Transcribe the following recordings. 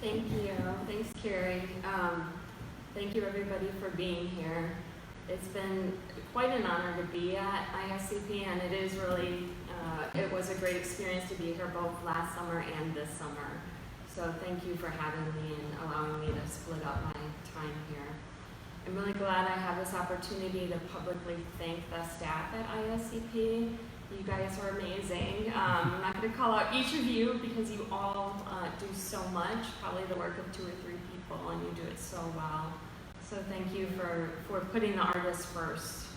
Thank you. Thanks, Carrie. Thank you, everybody, for being here. It's been quite an honor to be at ISCP, and it is really, it was a great experience to be here both last summer and this summer. So thank you for having me and allowing me to split up my time here. I'm really glad I have this opportunity to publicly thank the staff at ISCP. You guys are amazing. I'm not going to call out each of you because you all do so much, probably the work of 2 or 3 people, and you do it so well. So thank you for putting the artists first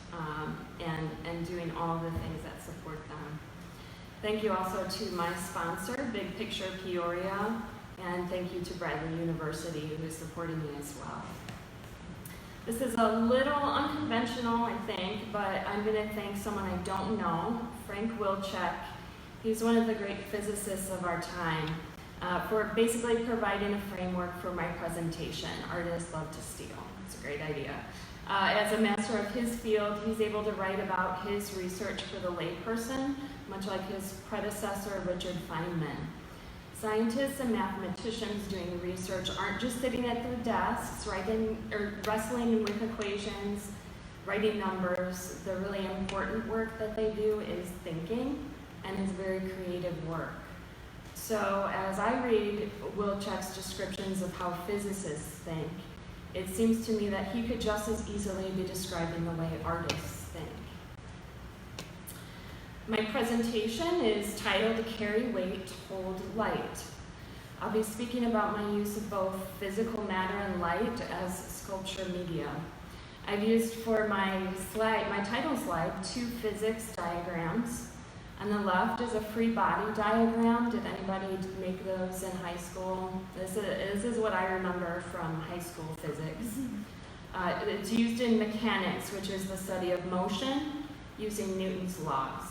and doing all the things that support them. Thank you also to my sponsor, Big Picture Peoria, and thank you to Bradley University, who is supporting me as well. This is a little unconventional, I think, but I'm going to thank someone I don't know, Frank Wilczek. He's one of the great physicists of our time, for basically providing a framework for my presentation, Artists Love to Steal. It's a great idea. As a master of his field, he's able to write about his research for the layperson, much like his predecessor, Richard Feynman. Scientists and mathematicians doing research aren't just sitting at their desks writing or wrestling with equations, writing numbers. The really important work that they do is thinking, and is very creative work. So as I read Wilczek's descriptions of how physicists think, it seems to me that he could just as easily be describing the way artists think. My presentation is titled Carry Weight, Hold Light. I'll be speaking about my use of both physical matter and light as sculpture media. I've used for my title slide 2 physics diagrams. On the left is a free body diagram. Did anybody make those in high school? This is what I remember from high school physics. It's used in mechanics, which is the study of motion, using Newton's laws.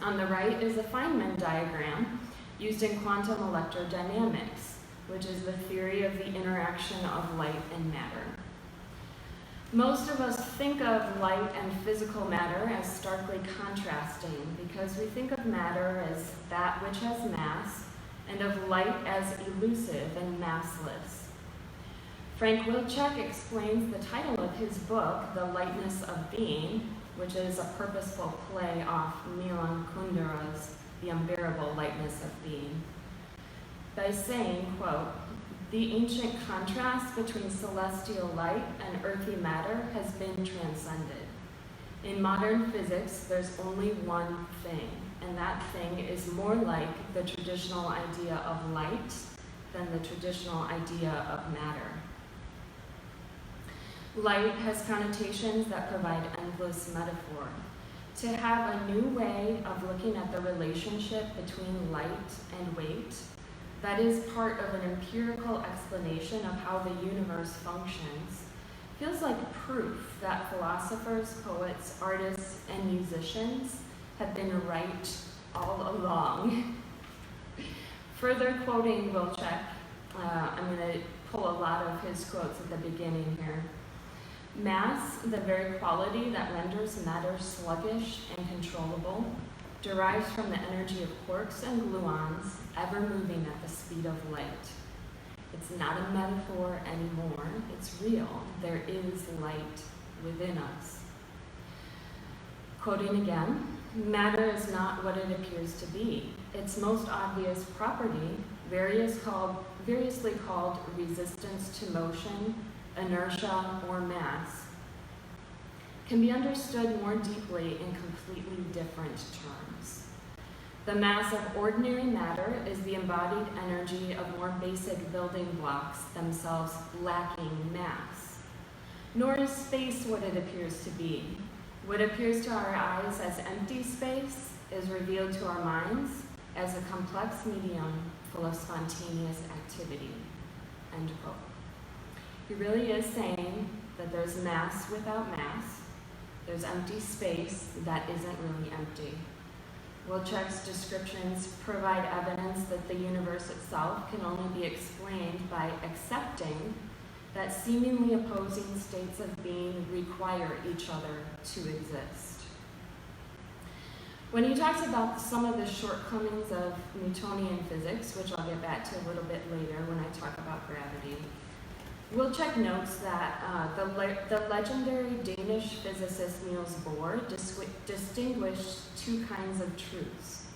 On the right is a Feynman diagram used in quantum electrodynamics, which is the theory of the interaction of light and matter. Most of us think of light and physical matter as starkly contrasting because we think of matter as that which has mass and of light as elusive and massless. Frank Wilczek explains the title of his book, The Lightness of Being, which is a purposeful play off Milan Kundera's The Unbearable Lightness of Being, by saying, quote, "The ancient contrast between celestial light and earthy matter has been transcended. In modern physics, there's only one thing, and that thing is more like the traditional idea of light than the traditional idea of matter." Light has connotations that provide endless metaphor. To have a new way of looking at the relationship between light and weight, that is part of an empirical explanation of how the universe functions, feels like proof that philosophers, poets, artists, and musicians have been right all along. Further quoting Wilczek, I'm going to pull a lot of his quotes at the beginning here. "Mass, the very quality that renders matter sluggish and controllable, derives from the energy of quarks and gluons, ever moving at the speed of light. It's not a metaphor anymore, it's real. There is light within us." Quoting again, "Matter is not what it appears to be. Its most obvious property, variously called resistance to motion, inertia, or mass, can be understood more deeply in completely different terms. The mass of ordinary matter is the embodied energy of more basic building blocks, themselves lacking mass. Nor is space what it appears to be. What appears to our eyes as empty space is revealed to our minds as a complex medium full of spontaneous activity." End quote. He really is saying that there's mass without mass. There's empty space that isn't really empty. Wilczek's descriptions provide evidence that the universe itself can only be explained by accepting that seemingly opposing states of being require each other to exist. When he talks about some of the shortcomings of Newtonian physics, which I'll get back to a little bit later when I talk about gravity, Wilczek notes that the legendary Danish physicist Niels Bohr distinguished two kinds of truths.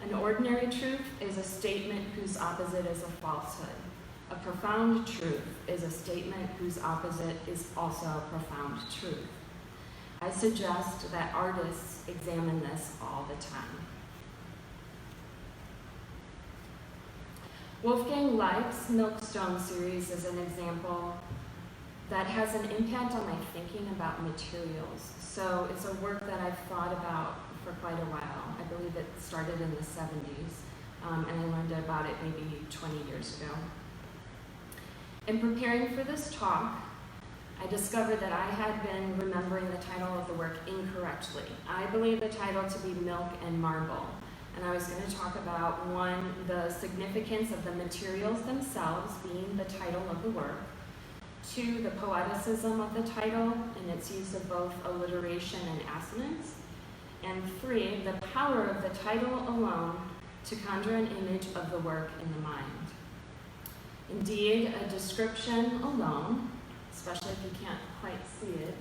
An ordinary truth is a statement whose opposite is a falsehood. A profound truth is a statement whose opposite is also a profound truth. I suggest that artists examine this all the time. Wolfgang Leib's Milkstone series is an example that has an impact on my thinking about materials. So it's a work that I've thought about for quite a while. I believe it started in the 70s, and I learned about it maybe 20 years ago. In preparing for this talk, I discovered that I had been remembering the title of the work incorrectly. I believe the title to be Milk and Marble, and I was going to talk about, one, the significance of the materials themselves being the title of the work, two, the poeticism of the title and its use of both alliteration and assonance, and three, the power of the title alone to conjure an image of the work in the mind. Indeed, a description alone, especially if you can't quite see it,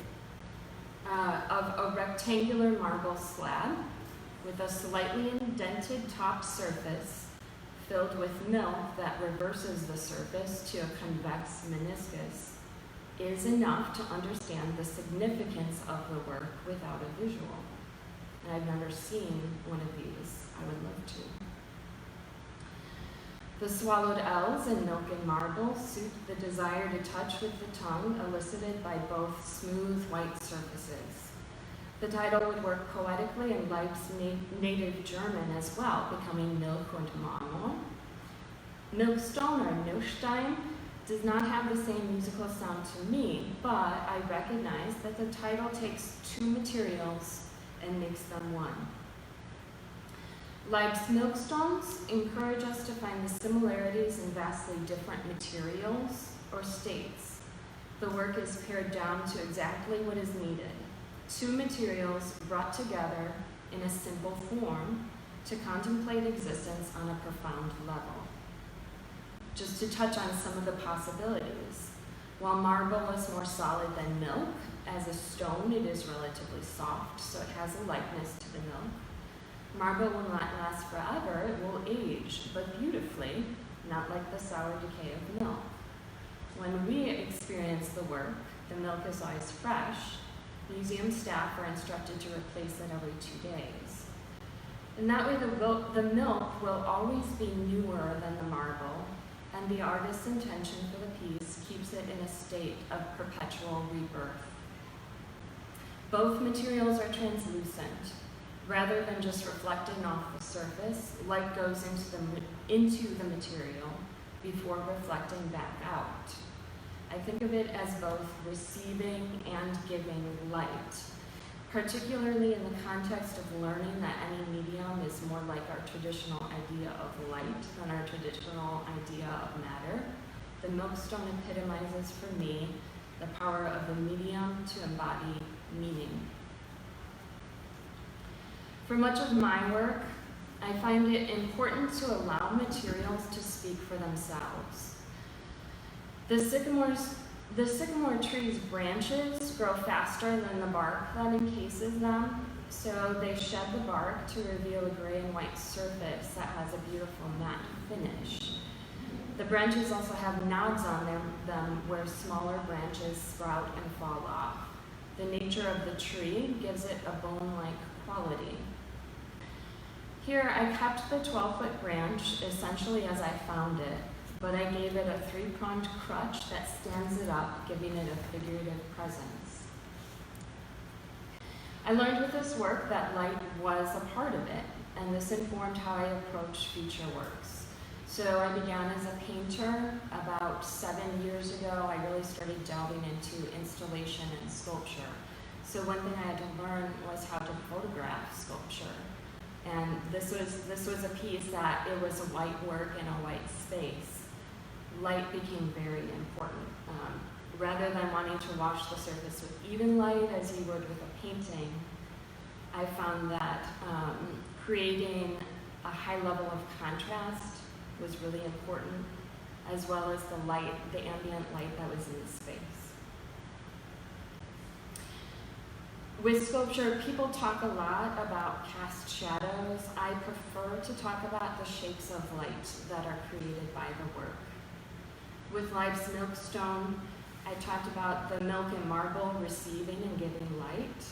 of a rectangular marble slab with a slightly indented top surface filled with milk that reverses the surface to a convex meniscus is enough to understand the significance of the work without a visual. And I've never seen one of these. I would love to. The swallowed L's in Milk and Marble suit the desire to touch with the tongue elicited by both smooth white surfaces. The title would work poetically in Leib's native German as well, becoming Milch und Marmor. Milkstone or Milchstein does not have the same musical sound to me, but I recognize that the title takes two materials and makes them one. Leib's milkstones encourage us to find the similarities in vastly different materials or states. The work is pared down to exactly what is needed. Two materials brought together in a simple form to contemplate existence on a profound level. Just to touch on some of the possibilities. While marble is more solid than milk, as a stone it is relatively soft, so it has a likeness to the milk. Marble will not last forever, it will age, but beautifully, not like the sour decay of milk. When we experience the work, the milk is always fresh. Museum staff are instructed to replace it every 2 days. In that way, the milk will always be newer than the marble, and the artist's intention for the piece keeps it in a state of perpetual rebirth. Both materials are translucent. Rather than just reflecting off the surface, light goes into the material before reflecting back out. I think of it as both receiving and giving light, particularly in the context of learning that any medium is more like our traditional idea of light than our traditional idea of matter. The milkstone epitomizes for me the power of the medium to embody meaning. For much of my work, I find it important to allow materials to speak for themselves. The sycamore tree's branches grow faster than the bark that encases them, so they shed the bark to reveal a gray and white surface that has a beautiful matte finish. The branches also have nods on them where smaller branches sprout and fall off. The nature of the tree gives it a bone-like quality. Here, I kept the 12-foot branch essentially as I found it, but I gave it a 3-pronged crutch that stands it up, giving it a figurative presence. I learned with this work that light was a part of it, and this informed how I approach future works. So I began as a painter. About 7 years ago, I really started delving into installation and sculpture. So one thing I had to learn was how to photograph sculpture. And this was a piece that it was a white work in a white space. Light became very important. Rather than wanting to wash the surface with even light as you would with a painting, I found that creating a high level of contrast was really important, as well as the light, the ambient light that was in the space. With sculpture, people talk a lot about cast shadows. I prefer to talk about the shapes of light that are created by the work. With Life's Milkstone, I talked about the milk and marble receiving and giving light.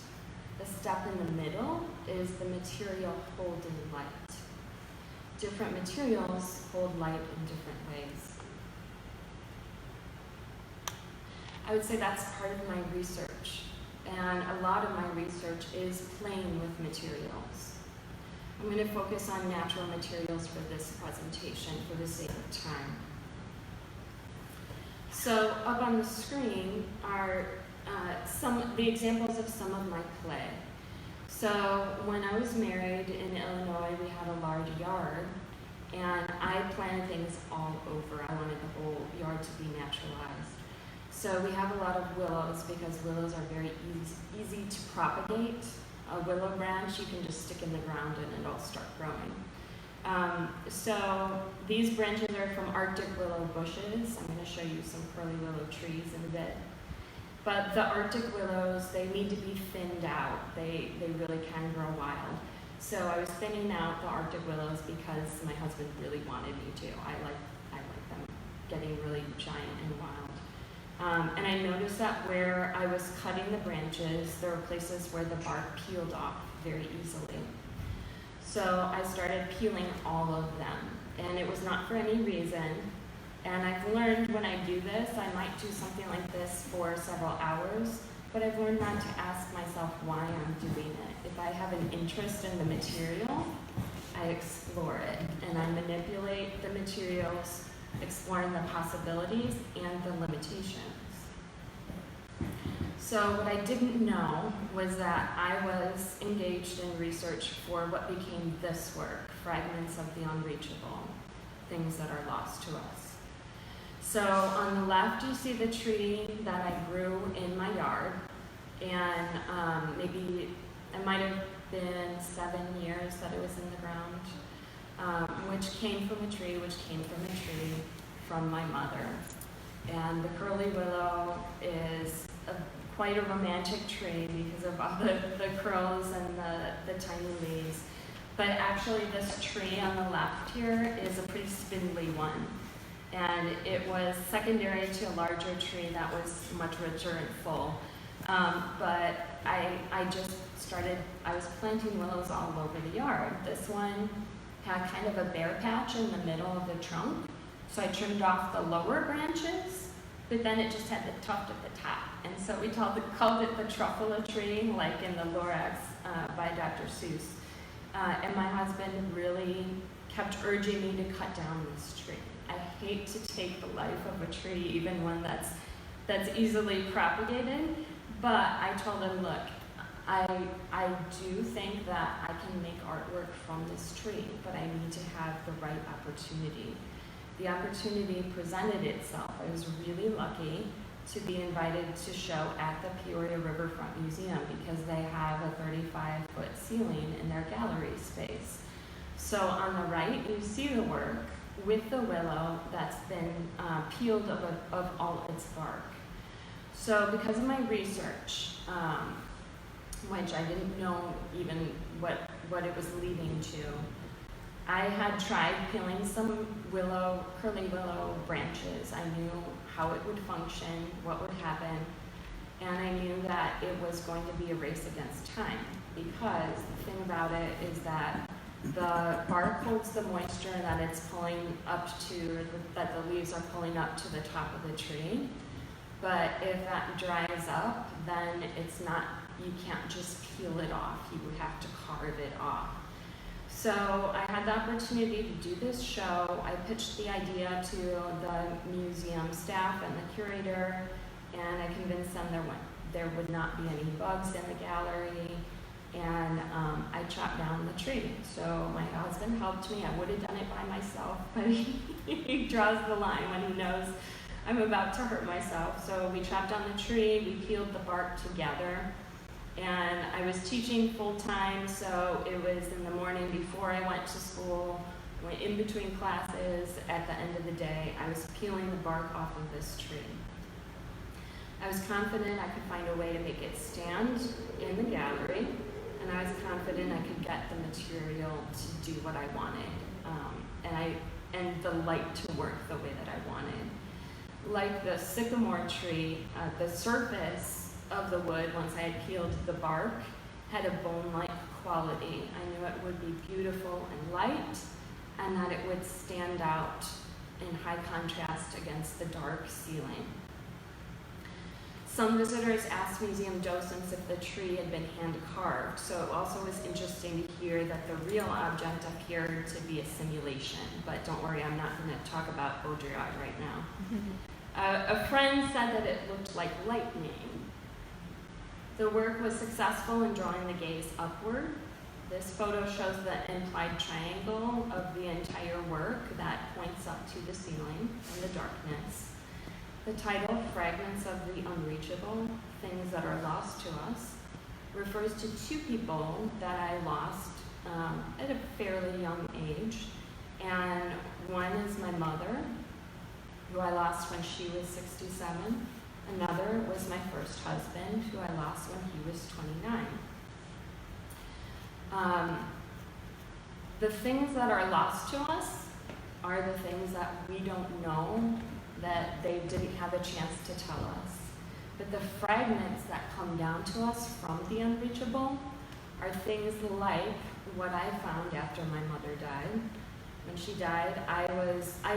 The step in the middle is the material holding light. Different materials hold light in different ways. I would say that's part of my research. And a lot of my research is playing with materials. I'm going to focus on natural materials for this presentation for the sake of time. So up on the screen are the examples of some of my play. So when I was married in Illinois, we had a large yard, and I planted things all over. I wanted the whole yard to be naturalized. So we have a lot of willows because willows are very easy to propagate. A willow branch you can just stick in the ground and it'll start growing. So these branches are from Arctic willow bushes. I'm going to show you some curly willow trees in a bit. But the Arctic willows, they need to be thinned out. They really can grow wild. So I was thinning out the Arctic willows because my husband really wanted me to. I like them getting really giant and wild. And I noticed that where I was cutting the branches, there were places where the bark peeled off very easily. So I started peeling all of them, and it was not for any reason. And I've learned when I do this, I might do something like this for several hours, but I've learned not to ask myself why I'm doing it. If I have an interest in the material, I explore it, and I manipulate the materials, exploring the possibilities and the limitations. So what I didn't know was that I was engaged in research for what became this work, Fragments of the Unreachable, Things That Are Lost to Us. So on the left you see the tree that I grew in my yard, and maybe it might have been 7 years that it was in the ground. Which came from a tree, from my mother. And the curly willow is quite a romantic tree because of all the curls and the tiny leaves. But actually this tree on the left here is a pretty spindly one. And it was secondary to a larger tree that was much richer and full. But I was planting willows all over the yard. This one had kind of a bare patch in the middle of the trunk. So I trimmed off the lower branches, but then it just had the tuft at the top. And so we called it the truffula tree, like in the Lorax by Dr. Seuss. And my husband really kept urging me to cut down this tree. I hate to take the life of a tree, even one that's easily propagated, but I told him, look, I do think that I can make artwork from this tree, but I need to have the right opportunity. The opportunity presented itself. I was really lucky to be invited to show at the Peoria Riverfront Museum because they have a 35-foot ceiling in their gallery space. So on the right, you see the work with the willow that's been peeled of all its bark. So because of my research, which I didn't know even what it was leading to, I had tried peeling some curly willow branches. I knew how it would function, what would happen, and I knew that it was going to be a race against time because the thing about it is that the bark holds the moisture that it's pulling up to, that the leaves are pulling up to the top of the tree. But if that dries up, then you can't just peel it off. You would have to carve it off. So I had the opportunity to do this show. I pitched the idea to the museum staff and the curator, and I convinced them there would not be any bugs in the gallery, and I chopped down the tree. So my husband helped me. I would have done it by myself, but he draws the line when he knows I'm about to hurt myself. So we chopped down the tree, we peeled the bark together, And I was teaching full-time, so it was in the morning before I went to school, went in between classes. At the end of the day, I was peeling the bark off of this tree. I was confident I could find a way to make it stand in the gallery, and I was confident I could get the material to do what I wanted, and the light to work the way that I wanted. Like the sycamore tree, the surface of the wood, once I had peeled the bark, had a bone-like quality. I knew it would be beautiful and light, and that it would stand out in high contrast against the dark ceiling. Some visitors asked museum docents if the tree had been hand-carved, so it also was interesting to hear that the real object appeared to be a simulation. But don't worry, I'm not going to talk about Baudrillard right now. A friend said that it looked like lightning. The work was successful in drawing the gaze upward. This photo shows the implied triangle of the entire work that points up to the ceiling in the darkness. The title, Fragments of the Unreachable, Things That Are Lost to Us, refers to two people that I lost at a fairly young age. And one is my mother, who I lost when she was 67. Another was my first husband, who I lost when he was 29. The things that are lost to us are the things that we don't know, that they didn't have a chance to tell us. But the fragments that come down to us from the unreachable are things like what I found after my mother died. When she died, I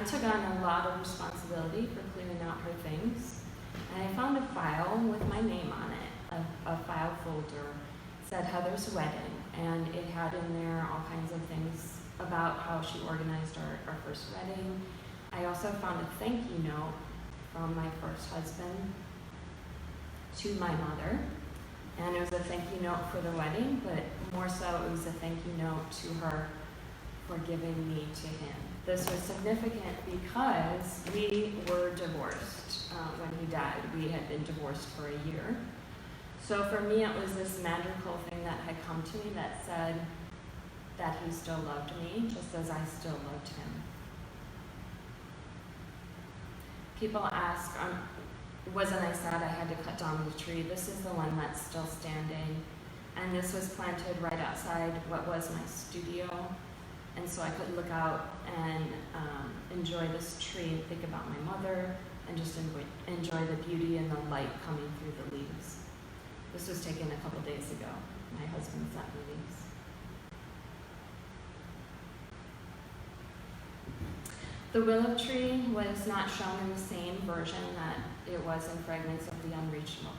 took on a lot of responsibility for clearing out her things. And I found a file with my name on it, a file folder. It said Heather's wedding, and it had in there all kinds of things about how she organized our first wedding. I also found a thank you note from my first husband to my mother. And it was a thank you note for the wedding, but more so it was a thank you note to her for giving me to him. This was significant because we were divorced when he died. We had been divorced for a year. So for me, it was this magical thing that had come to me that said that he still loved me, just as I still loved him. People ask, wasn't I sad I had to cut down the tree? This is the one that's still standing. And this was planted right outside what was my studio. And so I could look out and enjoy this tree and think about my mother and just enjoy the beauty and the light coming through the leaves. This was taken a couple days ago. My husband sent me these. The willow tree was not shown in the same version that it was in Fragments of the Unreachable.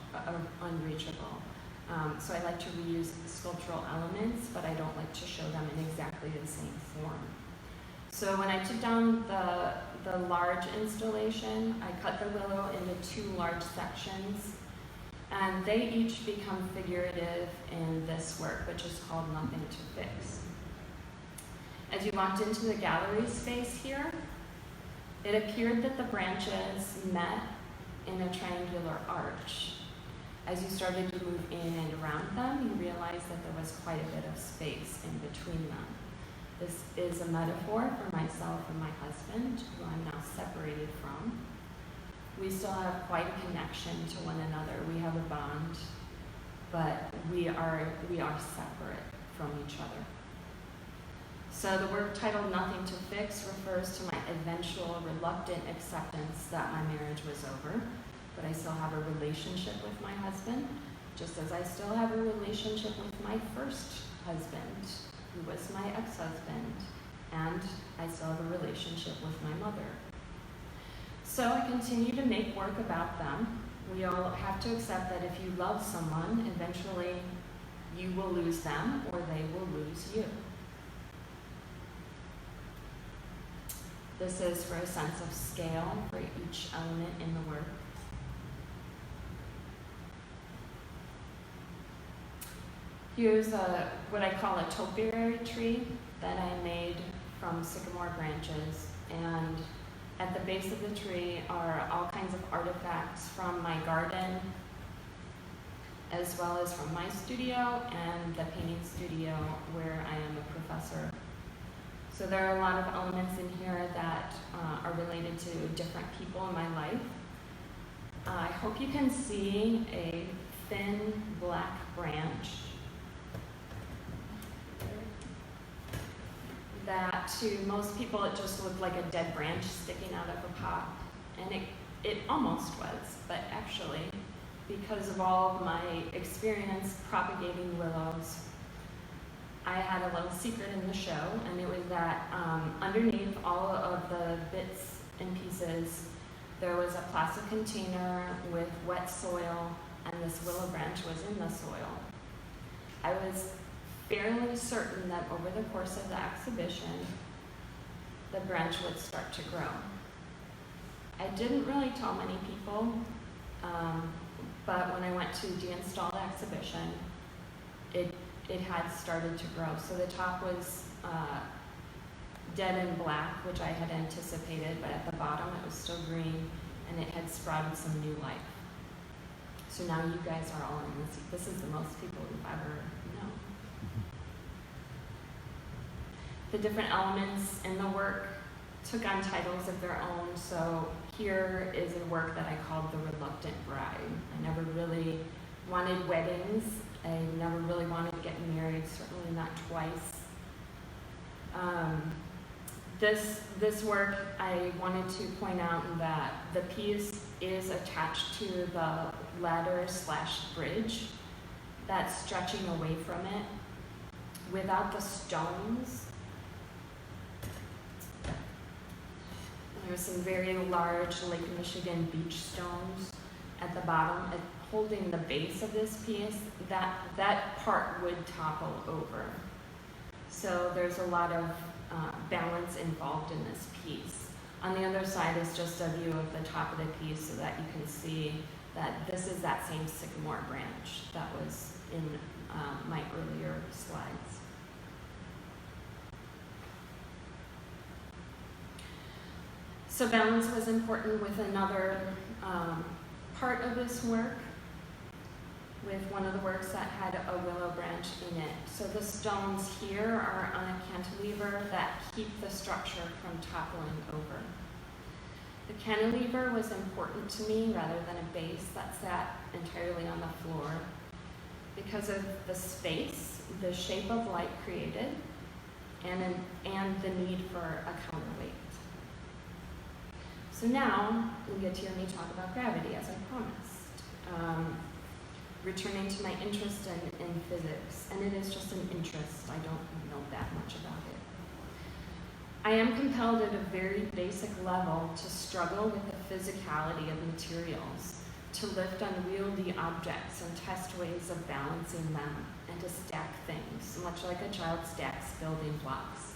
So I like to reuse sculptural elements, but I don't like to show them in exactly the same form. So when I took down the large installation, I cut the willow into two large sections, and they each become figurative in this work, which is called Nothing to Fix. As you walked into the gallery space here, it appeared that the branches met in a triangular arch. As you started to move in and around them, you realized that there was quite a bit of space in between them. This is a metaphor for myself and my husband, who I'm now separated from. We still have quite a connection to one another. We have a bond, but we are separate from each other. So the work titled Nothing to Fix refers to my eventual reluctant acceptance that my marriage was over, but I still have a relationship with my husband, just as I still have a relationship with my first husband, who was my ex-husband, and I still have a relationship with my mother. So I continue to make work about them. We all have to accept that if you love someone, eventually you will lose them or they will lose you. This is for a sense of scale for each element in the work. Here's what I call a topiary tree that I made from sycamore branches, and at the base of the tree are all kinds of artifacts from my garden as well as from my studio and the painting studio where I am a professor. So there are a lot of elements in here that are related to different people in my life. I hope you can see a thin black branch that to most people it just looked like a dead branch sticking out of a pot. And it almost was, but actually, because of all of my experience propagating willows, I had a little secret in the show, and it was that underneath all of the bits and pieces, there was a plastic container with wet soil, and this willow branch was in the soil. I was fairly certain that over the course of the exhibition, the branch would start to grow. I didn't really tell many people, but when I went to deinstall the exhibition, it had started to grow. So the top was dead and black, which I had anticipated, but at the bottom it was still green, and it had sprouted some new life. So now you guys are all in this. This is the most people we've ever known. The different elements in the work took on titles of their own. So here is a work that I called The Reluctant Bride. I never really wanted weddings. I never really wanted to get married, certainly not twice. This work, I wanted to point out that the piece is attached to the ladder/bridge that's stretching away from it. Without the stones, there's some very large Lake Michigan beach stones at the bottom holding the base of this piece. That part would topple over. So there's a lot of balance involved in this piece. On the other side is just a view of the top of the piece so that you can see that this is that same sycamore branch that was in my earlier slides. So balance was important with another part of this work, with one of the works that had a willow branch in it. So the stones here are on a cantilever that keep the structure from toppling over. The cantilever was important to me rather than a base that sat entirely on the floor because of the space, the shape of light created, and the need for a counterweight. So now we get to hear me talk about gravity, as I promised. Returning to my interest in physics, and it is just an interest. I don't know that much about it. I am compelled at a very basic level to struggle with the physicality of materials, to lift unwieldy objects and test ways of balancing them, and to stack things, much like a child stacks building blocks.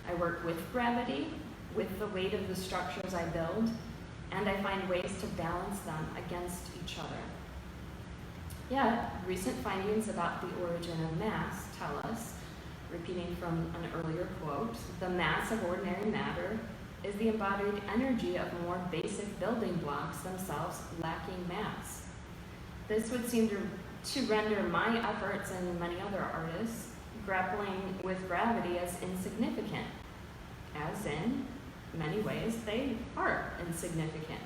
I work with gravity, with the weight of the structures I build, and I find ways to balance them against each other. Yet, recent findings about the origin of mass tell us, repeating from an earlier quote, the mass of ordinary matter is the embodied energy of more basic building blocks themselves lacking mass. This would seem to render my efforts and many other artists grappling with gravity as insignificant, as in many ways they are insignificant.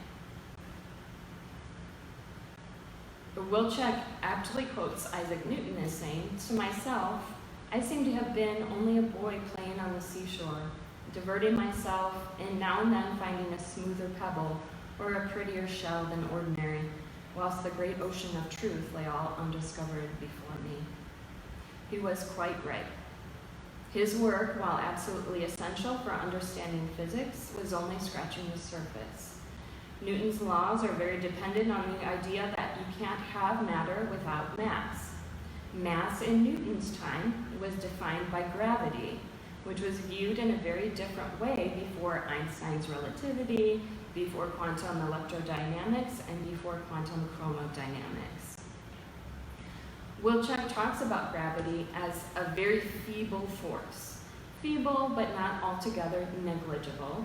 Wilczek aptly quotes Isaac Newton as saying, "To myself, I seem to have been only a boy playing on the seashore, diverting myself and now and then finding a smoother pebble or a prettier shell than ordinary, whilst the great ocean of truth lay all undiscovered before me." He was quite right. His work, while absolutely essential for understanding physics, was only scratching the surface. Newton's laws are very dependent on the idea that you can't have matter without mass. Mass in Newton's time was defined by gravity, which was viewed in a very different way before Einstein's relativity, before quantum electrodynamics, and before quantum chromodynamics. Wilczek talks about gravity as a very feeble force. Feeble, but not altogether negligible.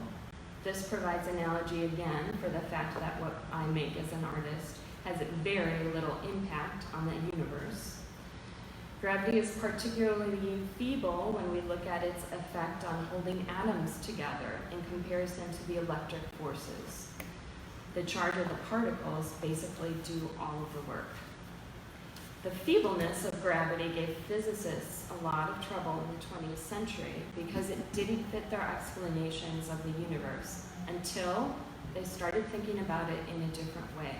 This provides analogy again for the fact that what I make as an artist has very little impact on the universe. Gravity is particularly feeble when we look at its effect on holding atoms together in comparison to the electric forces. The charge of the particles basically do all of the work. The feebleness of gravity gave physicists a lot of trouble in the 20th century because it didn't fit their explanations of the universe until they started thinking about it in a different way.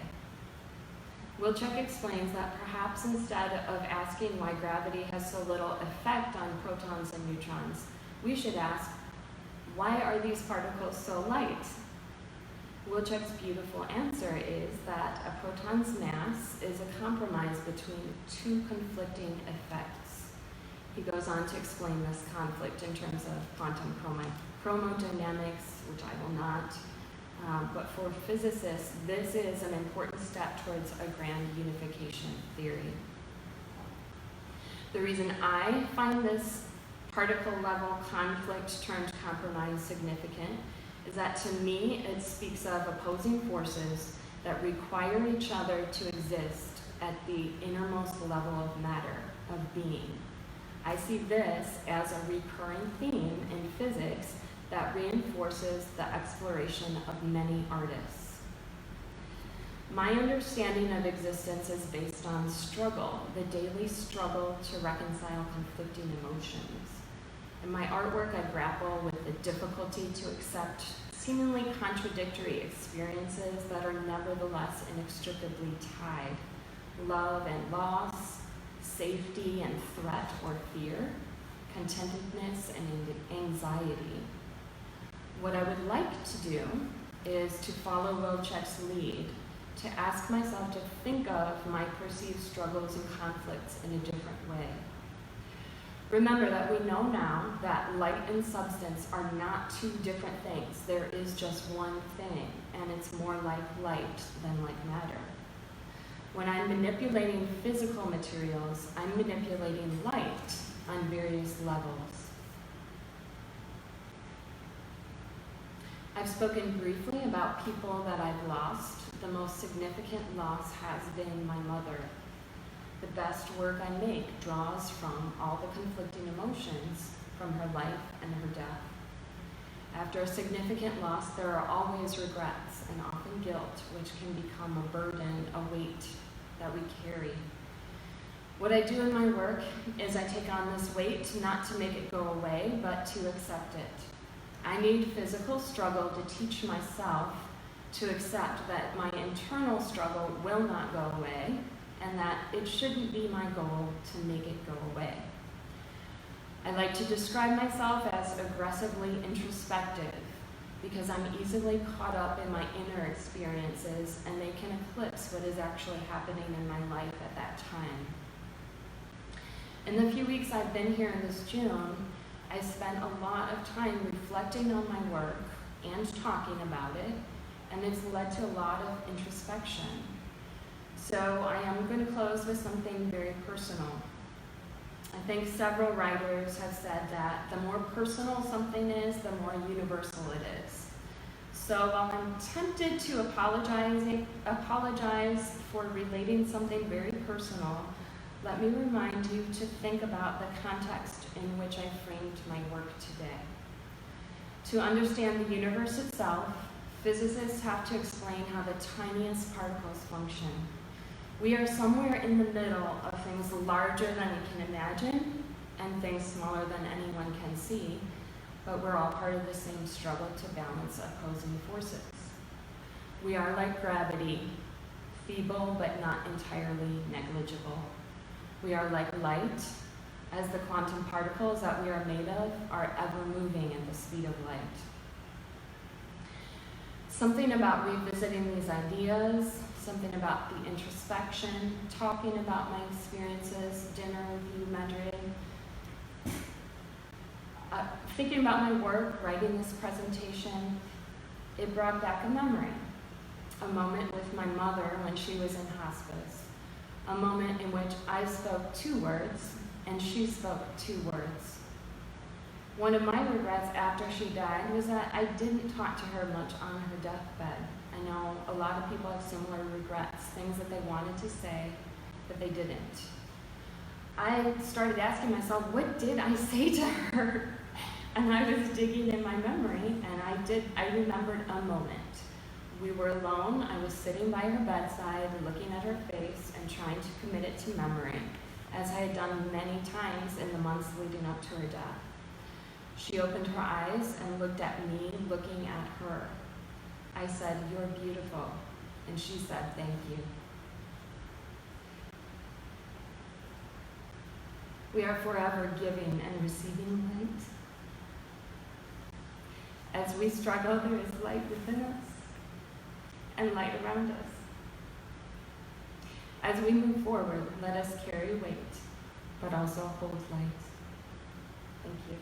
Wilczek explains that perhaps instead of asking why gravity has so little effect on protons and neutrons, we should ask, why are these particles so light? Wilczek's beautiful answer is that a proton's mass is a compromise between two conflicting effects. He goes on to explain this conflict in terms of quantum chromodynamics, which I will not. But for physicists, this is an important step towards a grand unification theory. The reason I find this particle level conflict turned compromise significant is that to me it speaks of opposing forces that require each other to exist at the innermost level of matter, of being. I see this as a recurring theme in physics that reinforces the exploration of many artists. My understanding of existence is based on struggle, the daily struggle to reconcile conflicting emotions. In my artwork, I grapple with the difficulty to accept seemingly contradictory experiences that are nevertheless inextricably tied. Love and loss, safety and threat or fear, contentedness and anxiety. What I would like to do is to follow Wilczek's lead, to ask myself to think of my perceived struggles and conflicts in a different way. Remember that we know now that light and substance are not two different things. There is just one thing, and it's more like light than like matter. When I'm manipulating physical materials, I'm manipulating light on various levels. I've spoken briefly about people that I've lost. The most significant loss has been my mother. The best work I make draws from all the conflicting emotions from her life and her death. After a significant loss, there are always regrets and often guilt, which can become a burden, a weight that we carry. What I do in my work is I take on this weight not to make it go away, but to accept it. I need physical struggle to teach myself to accept that my internal struggle will not go away and that it shouldn't be my goal to make it go away. I like to describe myself as aggressively introspective because I'm easily caught up in my inner experiences and they can eclipse what is actually happening in my life at that time. In the few weeks I've been here in this June, I spent a lot of time reflecting on my work and talking about it, and it's led to a lot of introspection. So I am going to close with something very personal. I think several writers have said that the more personal something is, the more universal it is. So while I'm tempted to apologize for relating something very personal, let me remind you to think about the context in which I framed my work today. To understand the universe itself, physicists have to explain how the tiniest particles function. We are somewhere in the middle of things larger than we can imagine and things smaller than anyone can see, but we're all part of the same struggle to balance opposing forces. We are like gravity, feeble but not entirely negligible. We are like light, as the quantum particles that we are made of are ever moving at the speed of light. Something about revisiting these ideas, something about the introspection, talking about my experiences, dinner with you, Madrid, thinking about my work, writing this presentation, it brought back a memory. A moment with my mother when she was in hospice. A moment in which I spoke 2 words and she spoke 2 words. One of my regrets after she died was that I didn't talk to her much on her deathbed. I know a lot of people have similar regrets, things that they wanted to say, but they didn't. I started asking myself, what did I say to her? And I was digging in my memory, and I remembered a moment. We were alone. I was sitting by her bedside, looking at her face and trying to commit it to memory, as I had done many times in the months leading up to her death. She opened her eyes and looked at me, looking at her. I said, "You're beautiful." And she said, "Thank you." We are forever giving and receiving light. As we struggle, there is light within us and light around us. As we move forward, let us carry weight, but also hold light. Thank you.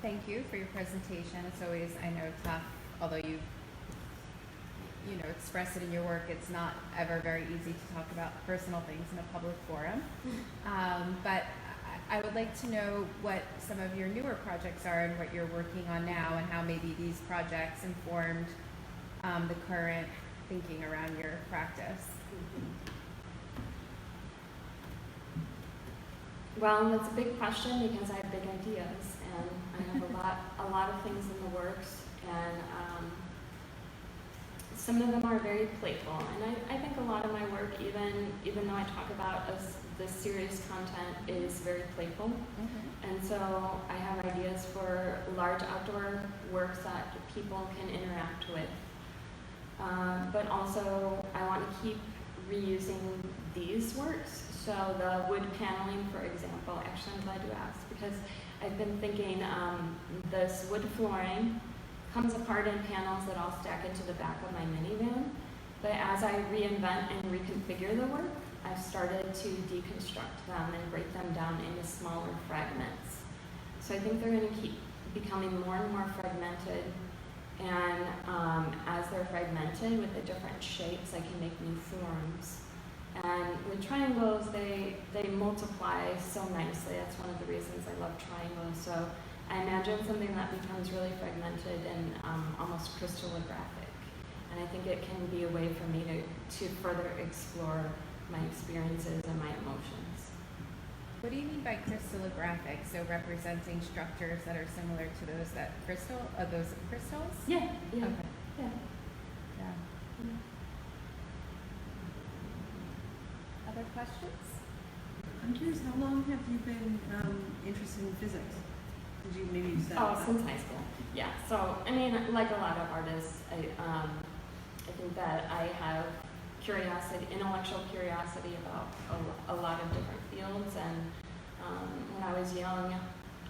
Thank you for your presentation. It's always, I know, tough, although you express it in your work. It's not ever very easy to talk about personal things in a public forum. But I would like to know what some of your newer projects are and what you're working on now, and how maybe these projects informed the current thinking around your practice. Well, that's a big question because I have big ideas, and I have a lot of things in the works, and some of them are very playful. And I think a lot of my work, even though I talk about the serious content, is very playful. Mm-hmm. And so I have ideas for large outdoor works that people can interact with. But also, I want to keep reusing these works. So the wood paneling, for example, actually I'm glad you asked, because I've been thinking this wood flooring comes apart in panels that I'll stack into the back of my minivan. But as I reinvent and reconfigure the work, I've started to deconstruct them and break them down into smaller fragments. So I think they're going to keep becoming more and more fragmented. And as they're fragmented with the different shapes, I can make new forms. And with triangles, they multiply so nicely. That's one of the reasons I love triangles. So I imagine something that becomes really fragmented and almost crystallographic. And I think it can be a way for me to further explore my experiences and my emotions. What do you mean by crystallographic? So representing structures that are similar to those crystals? Yeah. Okay. Yeah. Other questions? I'm curious, how long have you been interested in physics? Did you maybe say? Since high school. Yeah. So I mean, like a lot of artists, I think that I have intellectual curiosity about a lot of different fields. And when I was young,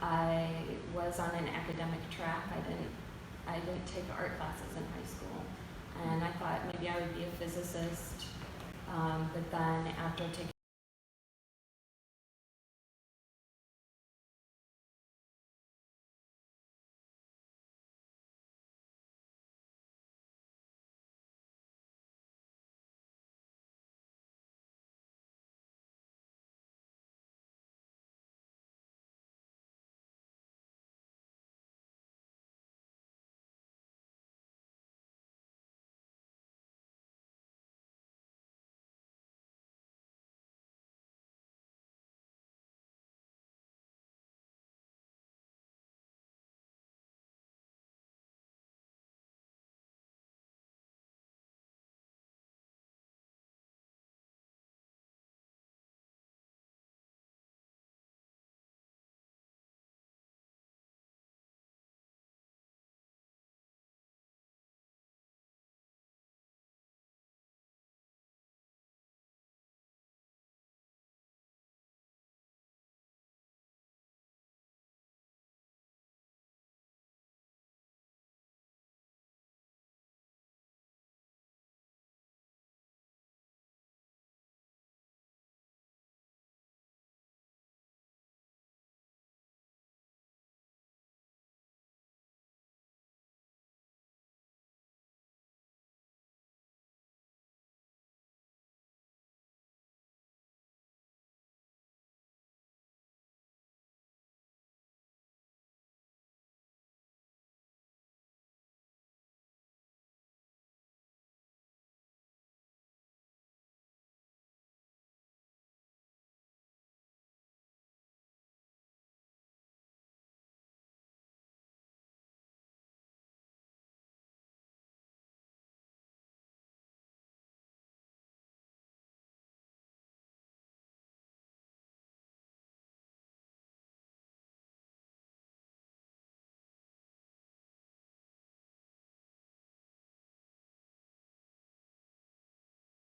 I was on an academic track. I didn't take art classes in high school, and I thought maybe I would be a physicist. But then after taking